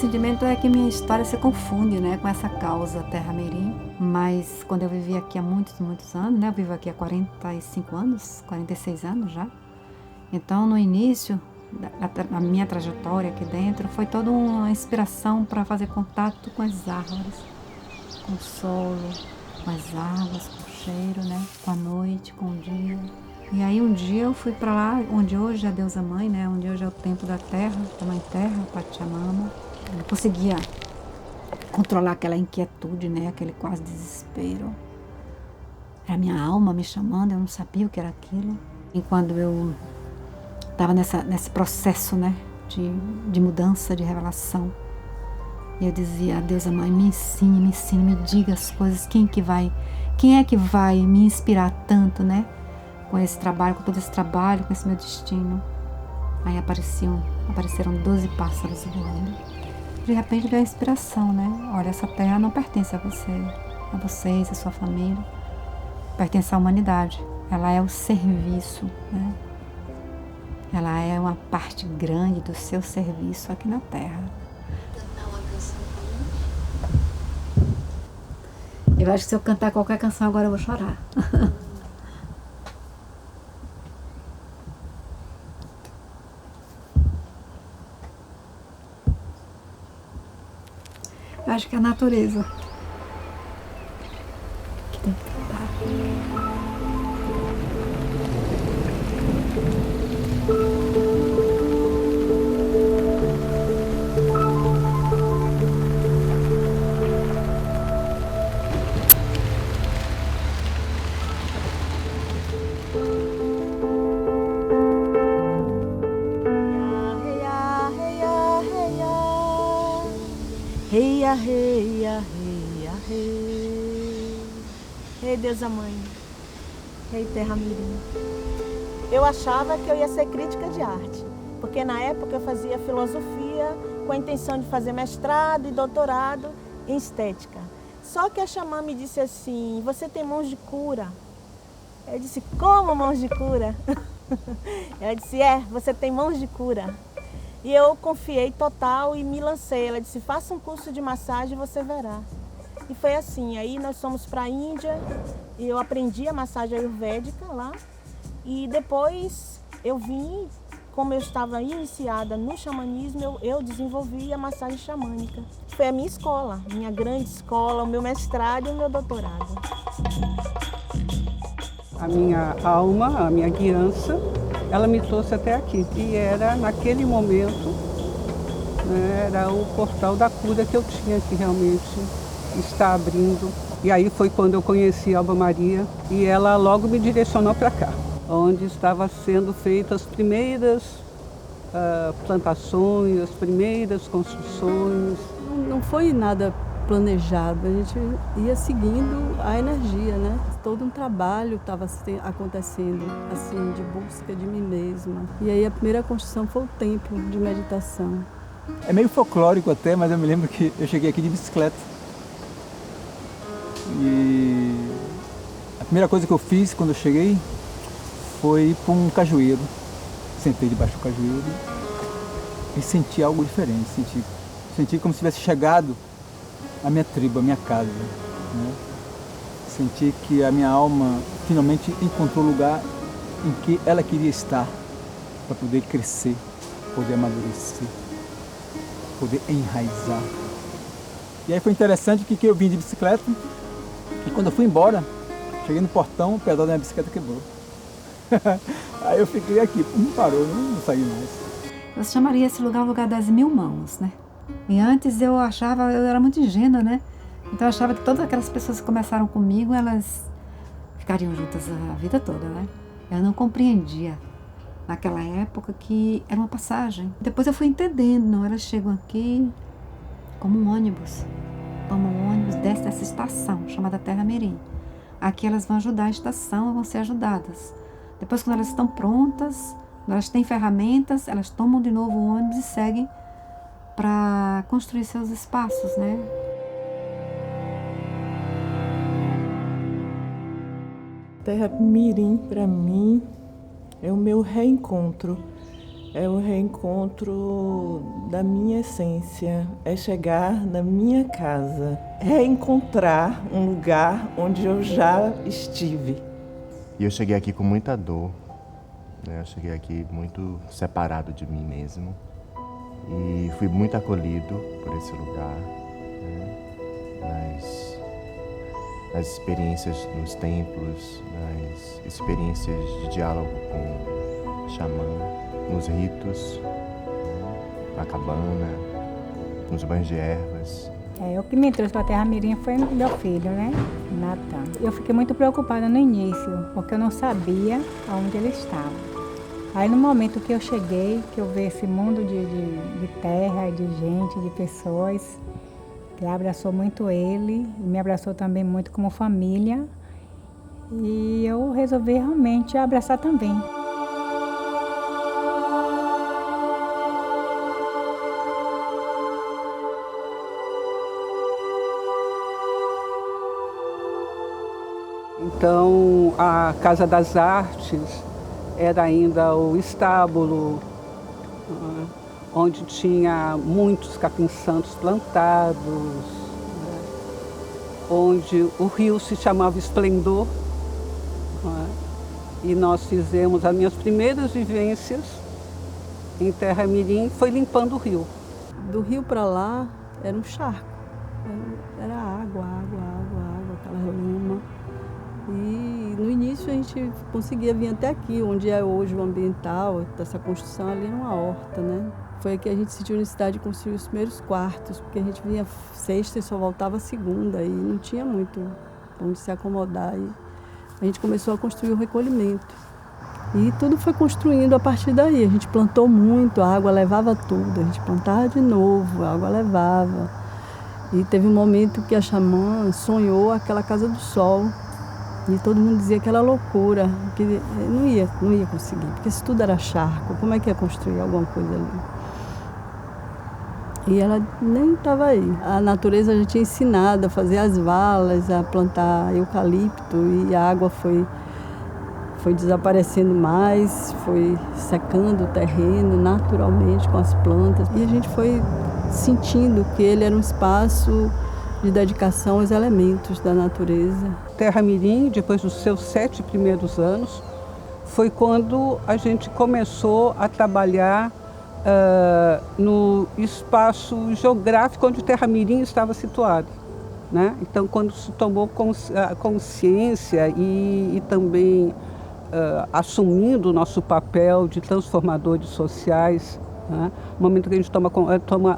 sentimento é que minha história se confunde, né, com essa causa Terra Mirim. Mas quando eu vivi aqui há muitos, muitos anos, né, eu vivo aqui há 45 anos, 46 anos já. Então, no início da minha trajetória aqui dentro, foi toda uma inspiração para fazer contato com as árvores, com o solo, com as águas, com o cheiro, né, com a noite, com o dia. E aí um dia eu fui para lá, onde hoje é a Deusa Mãe, né, onde hoje é o templo da terra, da Mãe Terra, Pachamama. Eu não conseguia controlar aquela inquietude, né, aquele quase desespero. Era a minha alma me chamando, eu não sabia o que era aquilo. E quando eu estava nesse processo, né, de mudança, de revelação, e eu dizia: a Deusa Mãe, me ensine, me diga as coisas, quem é que vai me inspirar tanto, né, com esse trabalho, com todo esse trabalho, com esse meu destino. Aí apareceram 12 pássaros voando. De repente veio a inspiração, né? Olha, essa terra não pertence a você, a vocês, a sua família. Pertence à humanidade. Ela é o serviço, né? Ela é uma parte grande do seu serviço aqui na Terra. Eu acho que se eu cantar qualquer canção agora eu vou chorar. Eu acho que é a natureza que tem que cantar. Reia, reia, reia, rei. Rei Deusa Mãe, Rei Terra Mirim. Eu achava que eu ia ser crítica de arte, porque na época eu fazia filosofia com a intenção de fazer mestrado e doutorado em estética. Só que a xamã me disse assim: você tem mãos de cura. Eu disse: como mãos de cura? Ela disse: você tem mãos de cura. E eu confiei total e me lancei. Ela disse: faça um curso de massagem e você verá. E foi assim. Aí nós fomos para a Índia e eu aprendi a massagem ayurvédica lá. E depois eu vim, como eu estava iniciada no xamanismo, eu desenvolvi a massagem xamânica. Foi a minha escola, minha grande escola, o meu mestrado e o meu doutorado. A minha alma, a minha guiança, ela me trouxe até aqui. E era, naquele momento, né, era o portal da cura que eu tinha que realmente estar abrindo. E aí foi quando eu conheci a Alba Maria e ela logo me direcionou para cá, onde estava sendo feitas as primeiras plantações, as primeiras construções. Não foi nada planejado, a gente ia seguindo a energia, né? Todo um trabalho estava acontecendo, assim, de busca de mim mesma. E aí a primeira construção foi o templo de meditação. É meio folclórico até, mas eu me lembro que eu cheguei aqui de bicicleta. E a primeira coisa que eu fiz quando eu cheguei foi ir para um cajueiro. Sentei debaixo do cajueiro e senti algo diferente. Senti como se tivesse chegado a minha tribo, a minha casa, né? Senti que a minha alma finalmente encontrou o lugar em que ela queria estar para poder crescer, poder amadurecer, poder enraizar. E aí foi interessante que eu vim de bicicleta e quando eu fui embora, cheguei no portão, o pedal da minha bicicleta quebrou. Aí eu fiquei aqui, não parou, não saí mais. Eu chamaria esse lugar o lugar das 1000 mãos, né? E antes eu era muito ingênua, né? Então eu achava que todas aquelas pessoas que começaram comigo, elas ficariam juntas a vida toda, né? Eu não compreendia naquela época que era uma passagem. Depois eu fui entendendo, não, elas chegam aqui como um ônibus. Tomam um ônibus, desce dessa estação chamada Terra Mirim. Aqui elas vão ajudar a estação, vão ser ajudadas. Depois, quando elas estão prontas, quando elas têm ferramentas, elas tomam de novo o ônibus e seguem para construir seus espaços, né? Terra Mirim, para mim, é o meu reencontro É o reencontro da minha essência, é chegar na minha casa, é encontrar um lugar onde eu já estive. E eu cheguei aqui com muita dor, né? Eu cheguei aqui muito separado de mim mesmo e fui muito acolhido por esse lugar, né? Nas experiências nos templos, nas experiências de diálogo com o xamã, nos ritos, na cabana, nos banhos de ervas. O que me trouxe para a Terra Mirim foi meu filho, né, Natan. Eu fiquei muito preocupada no início, porque eu não sabia aonde ele estava. Aí no momento que eu cheguei, que eu vi esse mundo de terra, de gente, de pessoas, que abraçou muito ele, e me abraçou também muito como família, e eu resolvi realmente abraçar também. Então, a Casa das Artes era ainda o estábulo, onde tinha muitos capim-santos plantados, onde o rio se chamava Esplendor. E nós fizemos as minhas primeiras vivências em Terra Mirim, foi limpando o rio. Do rio para lá era um charco, era água, aquela lama. E no início a gente conseguia vir até aqui, onde é hoje o ambiental, essa construção ali era uma horta, né? Foi aqui que a gente sentiu a necessidade de construir os primeiros quartos, porque a gente vinha sexta e só voltava segunda e não tinha muito onde se acomodar. E a gente começou a construir o recolhimento. E tudo foi construindo a partir daí. A gente plantou muito, a água levava tudo, a gente plantava de novo, a água levava. E teve um momento que a xamã sonhou aquela Casa do Sol. E todo mundo dizia que era loucura, que não ia conseguir, porque isso tudo era charco, como é que ia construir alguma coisa ali? E ela nem estava aí. A natureza já tinha ensinado a fazer as valas, a plantar eucalipto, e a água foi desaparecendo mais, foi secando o terreno naturalmente com as plantas. E a gente foi sentindo que ele era um espaço de dedicação aos elementos da natureza. Terra Mirim, depois dos seus 7 primeiros anos, foi quando a gente começou a trabalhar no espaço geográfico onde Terra Mirim estava situado, né? Então, quando se tomou consciência e também assumindo o nosso papel de transformadores sociais, né? No momento que a gente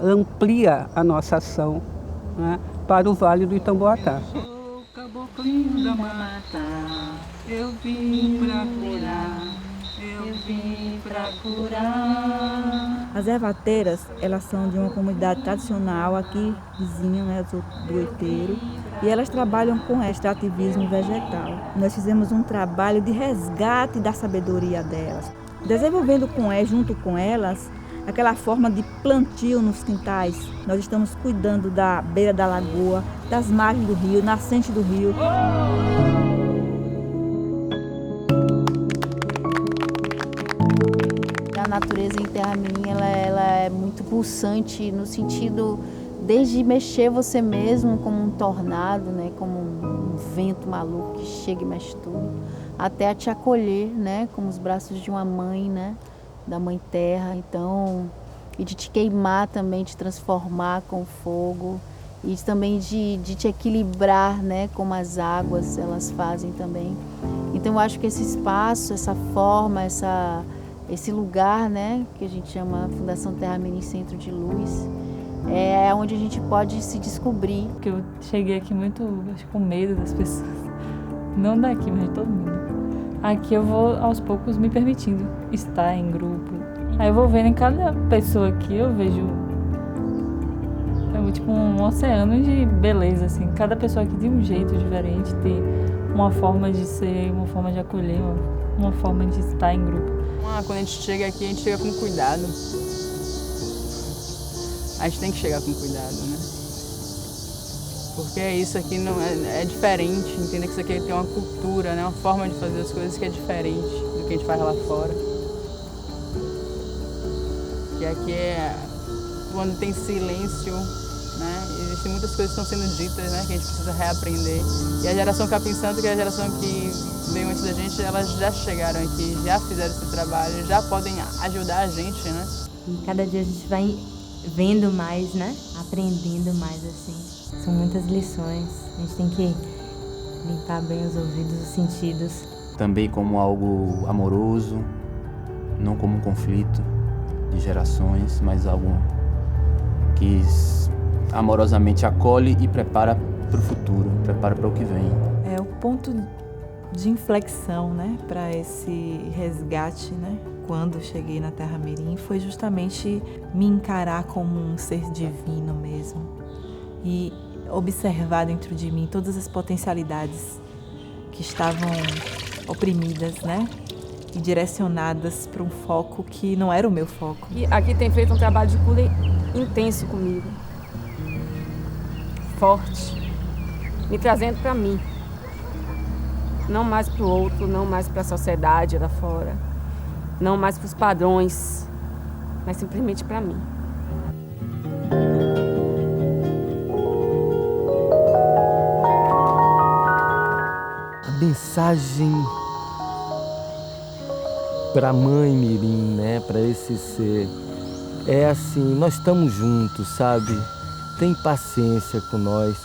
amplia a nossa ação, né? Para o Vale do Itamboatá. Sou caboclinho da mata, eu vim pra curar, As ervateiras, elas são de uma comunidade tradicional aqui, vizinha, né, do Oiteiro, e elas trabalham com extrativismo vegetal. Nós fizemos um trabalho de resgate da sabedoria delas, desenvolvendo junto com elas, aquela forma de plantio nos quintais. Nós estamos cuidando da beira da lagoa, das margens do rio, nascente do rio. A natureza em Terra Mirim, ela é muito pulsante no sentido desde mexer você mesmo como um tornado, né, como um vento maluco que chega e mexe tudo, até a te acolher, né, como os braços de uma mãe, né, da Mãe Terra. Então, e de te queimar também, te transformar com o fogo, e também de te equilibrar, né, como as águas elas fazem também. Então eu acho que esse espaço, essa forma, esse lugar, né, que a gente chama Fundação Terra Mirim Centro de Luz, é onde a gente pode se descobrir. Porque eu cheguei aqui muito, acho, com medo das pessoas, não daqui, mas de todo mundo. Aqui eu vou aos poucos me permitindo estar em grupo. Aí eu vou vendo em cada pessoa aqui, eu vejo tipo um oceano de beleza, assim. Cada pessoa aqui de um jeito diferente, tem uma forma de ser, uma forma de acolher, uma forma de estar em grupo. Quando a gente chega aqui, a gente chega com cuidado. A gente tem que chegar com cuidado, né? Porque isso aqui não é diferente, entender que isso aqui tem uma cultura, né? Uma forma de fazer as coisas que é diferente do que a gente faz lá fora. que aqui é quando tem silêncio, né? Existem muitas coisas que estão sendo ditas, né? Que a gente precisa reaprender. E a geração Capim Santo, que é a geração que veio antes da gente, elas já chegaram aqui, já fizeram esse trabalho, já podem ajudar a gente, né? E cada dia a gente vai vendo mais, né? Aprendendo mais, assim. São muitas lições. A gente tem que limpar bem os ouvidos, os sentidos. Também como algo amoroso, não como um conflito de gerações, mas algo que amorosamente acolhe e prepara para o futuro, prepara para o que vem. É o ponto de inflexão, né, para esse resgate, né? Quando cheguei na Terra Mirim, foi justamente me encarar como um ser divino mesmo e observar dentro de mim todas as potencialidades que estavam oprimidas, né, e direcionadas para um foco que não era o meu foco. E aqui tem feito um trabalho de cura intenso comigo, forte, me trazendo para mim, não mais para o outro, não mais para a sociedade lá fora, não mais para os padrões, mas simplesmente para mim. A mensagem para a mãe Mirim, né, para esse ser, é assim, nós estamos juntos, sabe? Tem paciência com nós,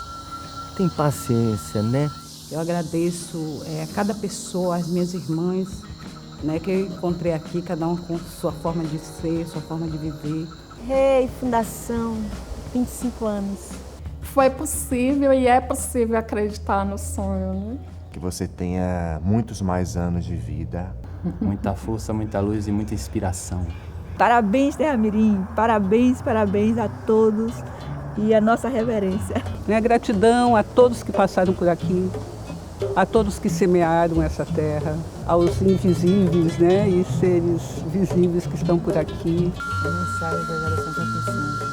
tem paciência, né? Eu agradeço a cada pessoa, as minhas irmãs, né, que eu encontrei aqui, cada um com sua forma de ser, sua forma de viver. Hey, Fundação, 25 anos. Foi possível e é possível acreditar no sonho, né? Que você tenha muitos mais anos de vida. Muita força, muita luz e muita inspiração. Parabéns, Terra Mirim. Parabéns, parabéns a todos e a nossa reverência. Minha gratidão a todos que passaram por aqui, a todos que semearam essa terra, aos invisíveis, né, e seres visíveis que estão por aqui. A mensagem da geração Capim Santo.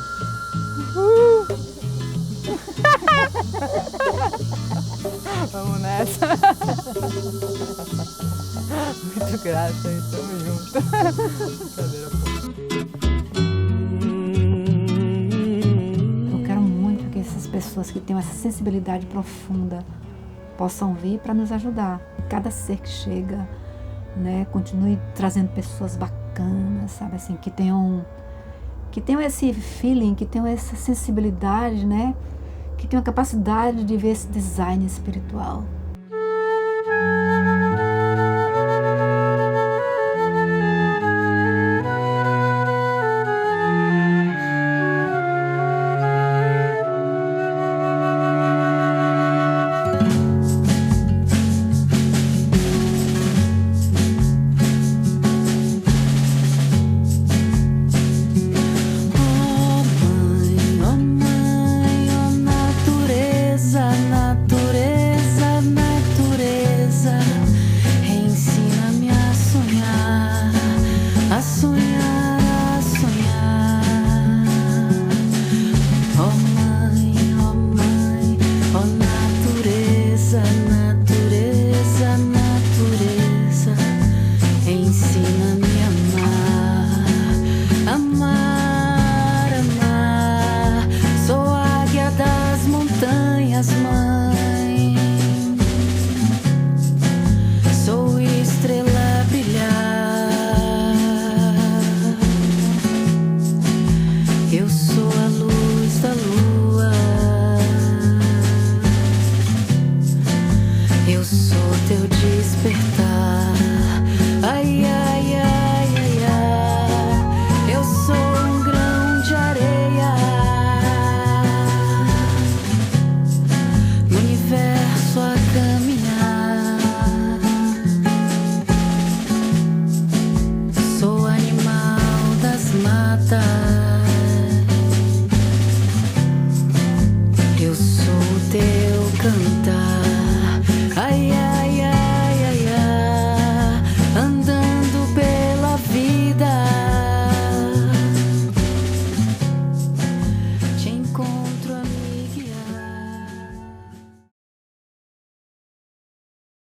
Vamos nessa. Muito grata, tamo junto. Eu quero muito que essas pessoas que têm essa sensibilidade profunda possam vir para nos ajudar. Cada ser que chega, né, continue trazendo pessoas bacanas, sabe, assim, que tenham esse feeling, que tenham essa sensibilidade, né, que tenham a capacidade de ver esse design espiritual.